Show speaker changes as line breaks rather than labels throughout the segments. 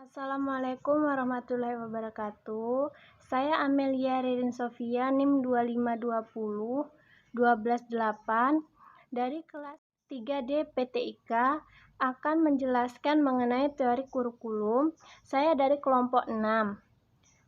Assalamualaikum warahmatullahi wabarakatuh. Saya Amelia Ririn Sofia, NIM 2520128 dari kelas 3D PTIK akan menjelaskan mengenai teori kurikulum. Saya dari kelompok 6.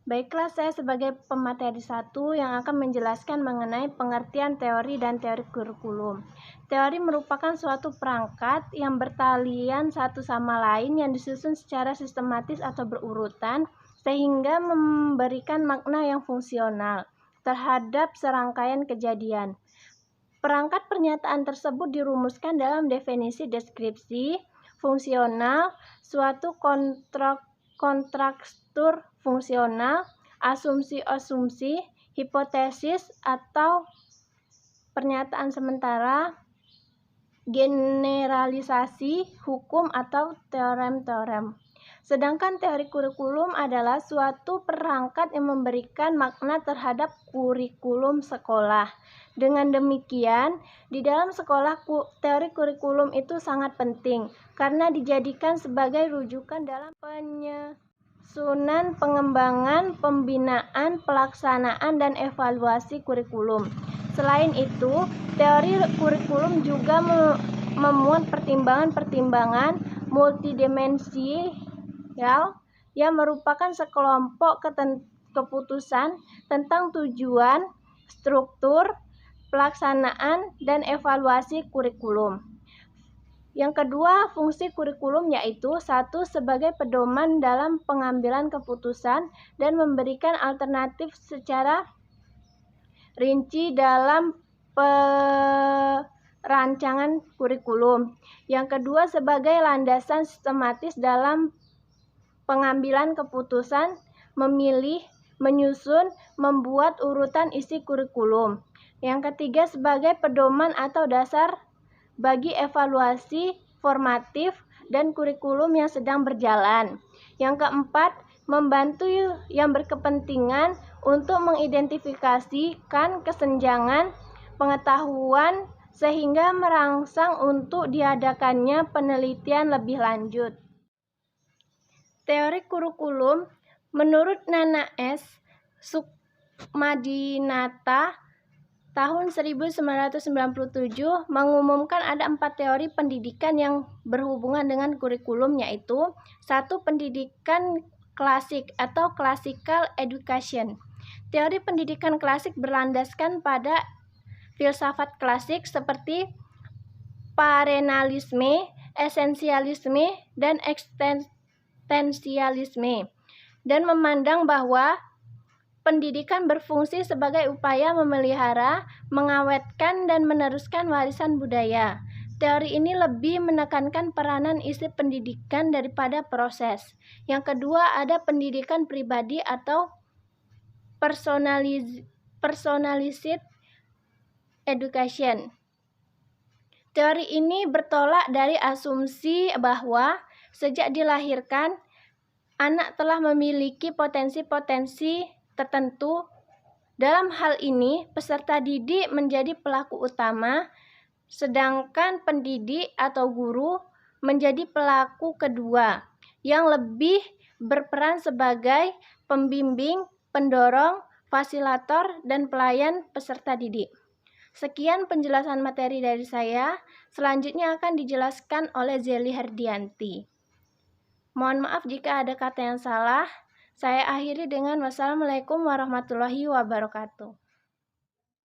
Baiklah, saya sebagai pemateri 1 yang akan menjelaskan mengenai pengertian teori dan teori kurikulum. Teori merupakan suatu perangkat yang bertalian satu sama lain yang disusun secara sistematis atau berurutan sehingga memberikan makna yang fungsional terhadap serangkaian kejadian. Perangkat pernyataan tersebut dirumuskan dalam definisi deskripsi fungsional, suatu kontraktur fungsional, asumsi-asumsi, hipotesis atau pernyataan sementara, generalisasi, hukum atau teorem-teorem. Sedangkan teori kurikulum adalah suatu perangkat yang memberikan makna terhadap kurikulum sekolah. Dengan demikian, di dalam sekolah teori kurikulum itu sangat penting karena dijadikan sebagai rujukan dalam penyusunan, pengembangan, pembinaan, pelaksanaan, dan evaluasi kurikulum. Selain itu, teori kurikulum juga memuat pertimbangan-pertimbangan multidimensial yang merupakan sekelompok keputusan tentang tujuan, struktur, pelaksanaan, dan evaluasi kurikulum. Yang kedua, fungsi kurikulum yaitu 1. Sebagai pedoman dalam pengambilan keputusan dan memberikan alternatif secara rinci dalam perancangan kurikulum. Yang kedua, sebagai landasan sistematis dalam pengambilan keputusan, memilih, menyusun, membuat urutan isi kurikulum. Yang ketiga, sebagai pedoman atau dasar bagi evaluasi formatif dan kurikulum yang sedang berjalan. Yang keempat, membantu yang berkepentingan untuk mengidentifikasikan kesenjangan pengetahuan sehingga merangsang untuk diadakannya penelitian lebih lanjut. Teori kurikulum menurut Nana S. Sukmadinata tahun 1997 mengumumkan ada 4 teori pendidikan yang berhubungan dengan kurikulum, yaitu 1. Pendidikan klasik atau classical education. Teori pendidikan klasik berlandaskan pada filsafat klasik seperti parenalisme, esensialisme, dan eksistensialisme, dan memandang bahwa pendidikan berfungsi sebagai upaya memelihara, mengawetkan, dan meneruskan warisan budaya. Teori ini lebih menekankan peranan isi pendidikan daripada proses. Yang kedua, ada pendidikan pribadi atau personalized education. Teori ini bertolak dari asumsi bahwa sejak dilahirkan, anak telah memiliki potensi-potensi tertentu. Dalam hal ini, peserta didik menjadi pelaku utama, sedangkan pendidik atau guru menjadi pelaku kedua, yang lebih berperan sebagai pembimbing, pendorong, fasilitator, dan pelayan peserta didik. Sekian penjelasan materi dari saya. Selanjutnya akan dijelaskan oleh Zeli Herdianti. Mohon maaf jika ada kata yang salah. Saya akhiri dengan wassalamualaikum warahmatullahi wabarakatuh.